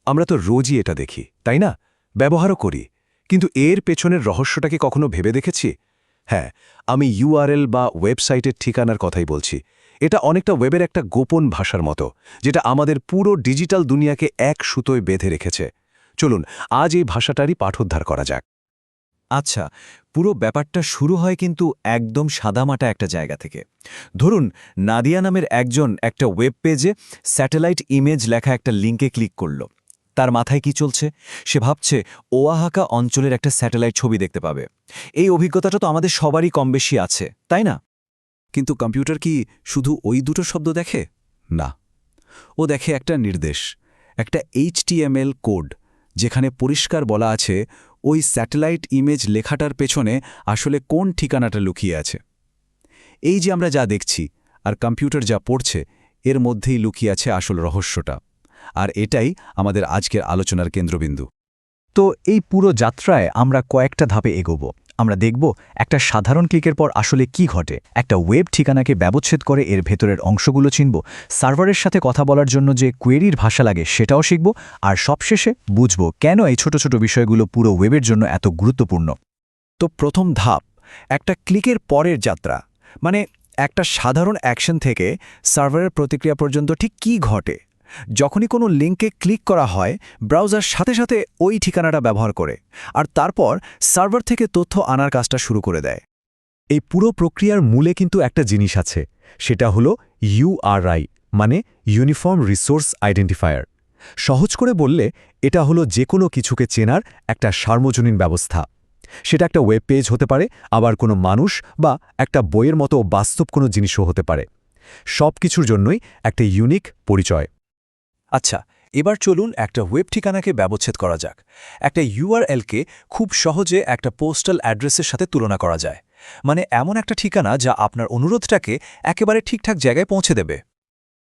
আমরা তো রোজই এটা দেখি তাই না, ব্যবহারও করি, কিন্তু এর পেছনের রহস্যটা কি কখনো ভেবে দেখেছি? হ্যাঁ, আমি ইউআরএল বা ওয়েবসাইটের ঠিকানার কথাই বলছি। এটা অনেকটা ওয়েবের একটা গোপন ভাষার মতো, যেটা আমাদের পুরো ডিজিটাল দুনিয়াকে এক সুতোয় বেঁধে রেখেছে। চলুন আজ এই ভাষাটারই পাঠোদ্ধার করা যাক। আচ্ছা, পুরো ব্যাপারটা শুরু হয় কিন্তু একদম সাদামাটা একটা জায়গা থেকে। ধরুন, নাদিয়া নামের একজন একটা ওয়েব পেজে স্যাটেলাইট ইমেজ লেখা একটা লিঙ্কে ক্লিক করল। তার মাথায় কি চলছে? সে ভাবছে ওয়াহাকা অঞ্চলের একটা স্যাটেলাইট ছবি দেখতে পাবে। এই অভিজ্ঞতাটা তো আমাদের সবারই কমবেশি আছে, তাই না? কিন্তু কম্পিউটার কি শুধু ওই দুটো শব্দ দেখে? না, ও দেখে একটা নির্দেশ, একটা HTML কোড, যেখানে পরিষ্কার বলা আছে ওই স্যাটেলাইট ইমেজ লেখাটার পেছনে আসলে কোন ঠিকানাটা লুকিয়ে আছে। এই যে আমরা যা দেখছি আর কম্পিউটার যা পড়ছে, এর মধ্যেই লুকিয়ে আছে আসল রহস্যটা। আর এটাই আমাদের আজকের আলোচনার কেন্দ্রবিন্দু। তো এই পুরো যাত্রায় আমরা কয়েকটা ধাপে এগোবো। আমরা দেখব একটা সাধারণ ক্লিকের পর আসলে কি ঘটে, একটা ওয়েব ঠিকানাকে ব্যবচ্ছেদ করে এর ভেতরের অংশগুলো চিনব, সার্ভারের সাথে কথা বলার জন্য যে কোয়েরির ভাষা লাগে সেটাও শিখব, আর সবশেষে বুঝব কেন এই ছোট ছোট বিষয়গুলো পুরো ওয়েবের জন্য এত গুরুত্বপূর্ণ। তো প্রথম ধাপ, একটা ক্লিকের পরের যাত্রা, মানে একটা সাধারণ অ্যাকশন থেকে সার্ভারের প্রতিক্রিয়া পর্যন্ত ঠিক কী ঘটে। যখনই কোনো লিঙ্কে ক্লিক করা হয়, ব্রাউজার সাথে সাথে ওই ঠিকানাটা ব্যবহার করে, আর তারপর সার্ভার থেকে তথ্য আনার কাজটা শুরু করে দেয়। এই পুরো প্রক্রিয়ার মূলে কিন্তু একটা জিনিস আছে, সেটা হলো URI, মানে ইউনিফর্ম রিসোর্স আইডেন্টিফায়ার। সহজ করে বললে এটা হলো যে কোনো কিছুকে চেনার একটা সার্বজনীন ব্যবস্থা। সেটা একটা ওয়েব পেজ হতে পারে, আবার কোনো মানুষ বা একটা বইয়ের মতো বাস্তব কোনো জিনিসও হতে পারে। সব কিছুর জন্যই একটা ইউনিক পরিচয়। আচ্ছা, এবার চলুন একটা ওয়েব ঠিকানাকে ব্যবচ্ছেদ করা যাক। একটা ইউআরএলকে খুব সহজে একটা পোস্টাল অ্যাড্রেসের সাথে তুলনা করা যায়, মানে এমন একটা ঠিকানা যা আপনার অনুরোধটাকে একেবারে ঠিকঠাক জায়গায় পৌঁছে দেবে।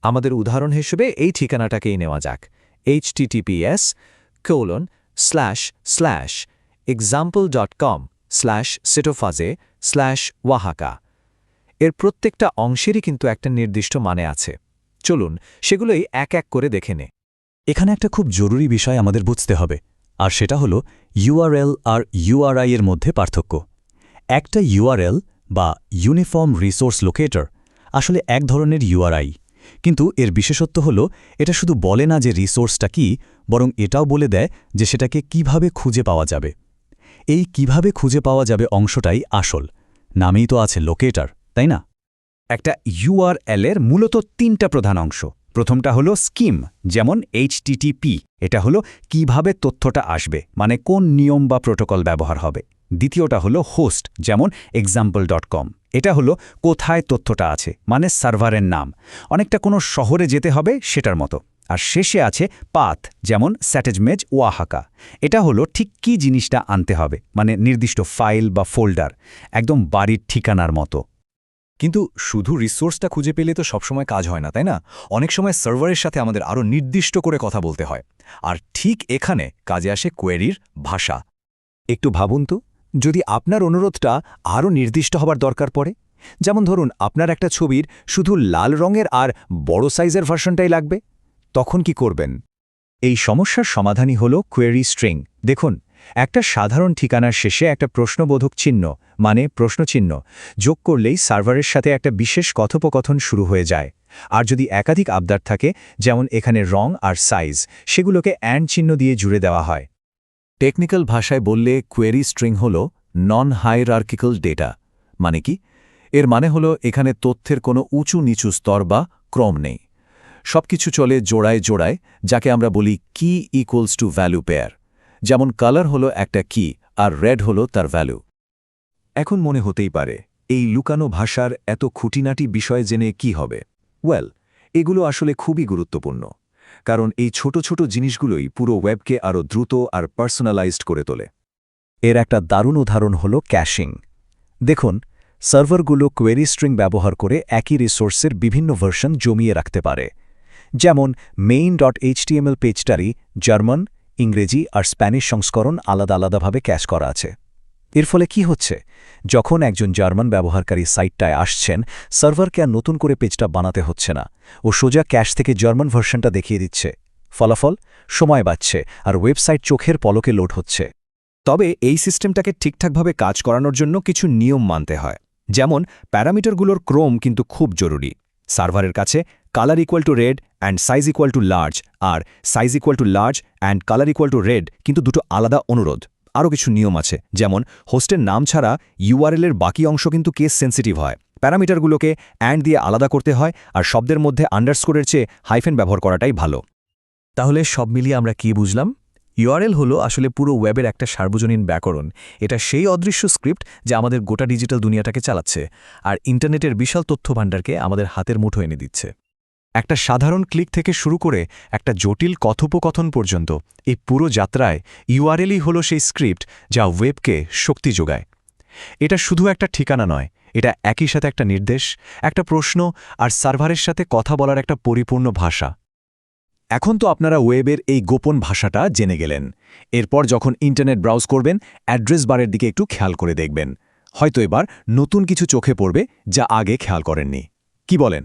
আমাদের উদাহরণ হিসেবে এই ঠিকানাটাকেই নেওয়া যাক, https://example.com/setophase/oaxaca। এর প্রত্যেকটা অংশেরই কিন্তু একটা নির্দিষ্ট মানে আছে। চলুন সেগুলোই এক এক করে দেখে নে। এখানে একটা খুব জরুরি বিষয় আমাদের বুঝতে হবে, আর সেটা হলো ইউআরএল আর ইউআরআই এর মধ্যে পার্থক্য। একটা ইউআরএল বা ইউনিফর্ম রিসোর্স লোকেটর আসলে এক ধরনের ইউআরআই, কিন্তু এর বিশেষত্ব হলো এটা শুধু বলে না যে রিসোর্সটা কি, বরং এটাও বলে দেয় যে সেটাকে কিভাবে খুঁজে পাওয়া যাবে। এই কিভাবে খুঁজে পাওয়া যাবে অংশটাই আসল, নামেই তো আছে লোকেটর, তাই না? একটা ইউআরএল এর মূলত তিনটা প্রধান অংশ। প্রথমটা হলো স্কিম, যেমন HTTP, এটা হলো কিভাবে তথ্যটা আসবে, মানে কোন নিয়ম বা প্রোটোকল ব্যবহার হবে। দ্বিতীয়টা হলো হোস্ট, যেমন example.com, এটা হলো কোথায় তথ্যটা আছে, মানে সার্ভারের নাম, অনেকটা কোনো শহরে যেতে হবে সেটার মতো। আর শেষে আছে পাথ, যেমন স্যাটেজমেজ ওয়াহাকা, এটা হলো ঠিক কী জিনিসটা আনতে হবে, মানে নির্দিষ্ট ফাইল বা ফোল্ডার, একদম বাড়ির ঠিকানার মতো। কিন্তু শুধু রিসোর্সটা খুঁজে পেলে তো সবসময় কাজ হয় না, তাই না? অনেক সময় সার্ভারের সাথে আমাদের আরও নির্দিষ্ট করে কথা বলতে হয়, আর ঠিক এখানে কাজে আসে কোয়েরির ভাষা। একটু ভাবুন তো, যদি আপনার অনুরোধটা আরও নির্দিষ্ট হবার দরকার পড়ে, যেমন ধরুন আপনার একটা ছবির শুধু লাল রঙের আর বড় সাইজের ভার্সনটাই লাগবে, তখন কি করবেন? এই সমস্যার সমাধানই হল কোয়েরি স্ট্রিং। দেখুন, একটা সাধারণ ঠিকানার শেষে একটা প্রশ্নবোধক চিহ্ন, মানে প্রশ্নচিহ্ন, যোগ করলেই সার্ভারের সাথে একটা বিশেষ কথোপকথন শুরু হয়ে যায়। আর যদি একাধিক আবদার থাকে, যেমন এখানে রং আর সাইজ, সেগুলোকে অ্যান্ড চিহ্ন দিয়ে জুড়ে দেওয়া হয়। টেকনিক্যাল ভাষায় বললে কোয়েরি স্ট্রিং হল নন হাইরার্কিক্যাল ডেটা। মানে কি? এর মানে হলো এখানে তথ্যের কোনো উঁচু নিচু স্তর বা ক্রম নেই। সবকিছু চলে জোড়ায় জোড়ায়, যাকে আমরা বলি কি ইকুয়ালস টু ভ্যালু পেয়ার। যেমন কালার হলো একটা কি, আর রেড হলো তার ভ্যালু। এখন মনে হতেই পারে, এই লুকানো ভাষার এত খুঁটিনাটি বিষয় জেনে কি হবে? ওয়েল, এগুলো আসলে খুবই গুরুত্বপূর্ণ, কারণ এই ছোট ছোট জিনিসগুলোই পুরো ওয়েবকে আরও দ্রুত আর পার্সোনালাইজড করে তোলে। এর একটা দারুণ উদাহরণ হল ক্যাশিং। দেখুন, সার্ভারগুলো কোয়েরি স্ট্রিং ব্যবহার করে একই রিসোর্সের বিভিন্ন ভার্সন জমিয়ে রাখতে পারে। যেমন main.html পেজটারই জার্মান, ইংরেজি আর স্প্যানিশ সংস্করণ আলাদা আলাদাভাবে ক্যাশ করা আছে। এর ফলে কি হচ্ছে? যখন একজন জার্মান ব্যবহারকারী সাইটটায় আসছেন, সার্ভারকে আর নতুন করে পেজটা বানাতে হচ্ছে না, ও সোজা ক্যাশ থেকে জার্মান ভার্সনটা দেখিয়ে দিচ্ছে। ফলাফল সময় বাঁচছে আর ওয়েবসাইট চোখের পলকে লোড হচ্ছে। তবে এই সিস্টেমটাকে ঠিকঠাকভাবে কাজ করানোর জন্য কিছু নিয়ম মানতে হয়। যেমন প্যারামিটারগুলোর ক্রম কিন্তু খুব জরুরি। সার্ভারের কাছে colour equal to red and size equal to large আর size equal to large and colour equal to red কিন্তু দুটো আলাদা অনুরোধ। আরও কিছু নিয়ম আছে, যেমন হোস্টের নাম ছাড়া ইউআরএল এর বাকি অংশ কিন্তু কেস সেন্সিটিভ হয়। প্যারামিটারগুলোকে অ্যান্ড দিয়ে আলাদা করতে হয় আর শব্দের মধ্যে আন্ডারস্কোরের চেয়ে হাইফেন ব্যবহার করাটাই ভালো। তাহলে সব মিলিয়ে আমরা কি বুঝলাম? ইউআরএল হলো আসলে পুরো ওয়েবের একটা সার্বজনীন ব্যাকরণ। এটা সেই অদৃশ্য স্ক্রিপ্ট যা আমাদের গোটা ডিজিটাল দুনিয়াটাকে চালাচ্ছে আর ইন্টারনেটের বিশাল তথ্যভাণ্ডারকে আমাদের হাতের মুঠো এনে দিচ্ছে। একটা সাধারণ ক্লিক থেকে শুরু করে একটা জটিল কথোপকথন পর্যন্ত এই পুরো যাত্রায় ইউআরএলই হলো সেই স্ক্রিপ্ট যা ওয়েবকে শক্তি যোগায়। এটা শুধু একটা ঠিকানা নয়, এটা একই সাথে একটা নির্দেশ, একটা প্রশ্ন আর সার্ভারের সাথে কথা বলার একটা পরিপূর্ণ ভাষা। এখন তো আপনারা ওয়েবের এই গোপন ভাষাটা জেনে গেলেন। এরপর যখন ইন্টারনেট ব্রাউজ করবেন, অ্যাড্রেস বারের দিকে একটু খেয়াল করে দেখবেন। হয়তো এবার নতুন কিছু চোখে পড়বে যা আগে খেয়াল করেননি। কি বলেন?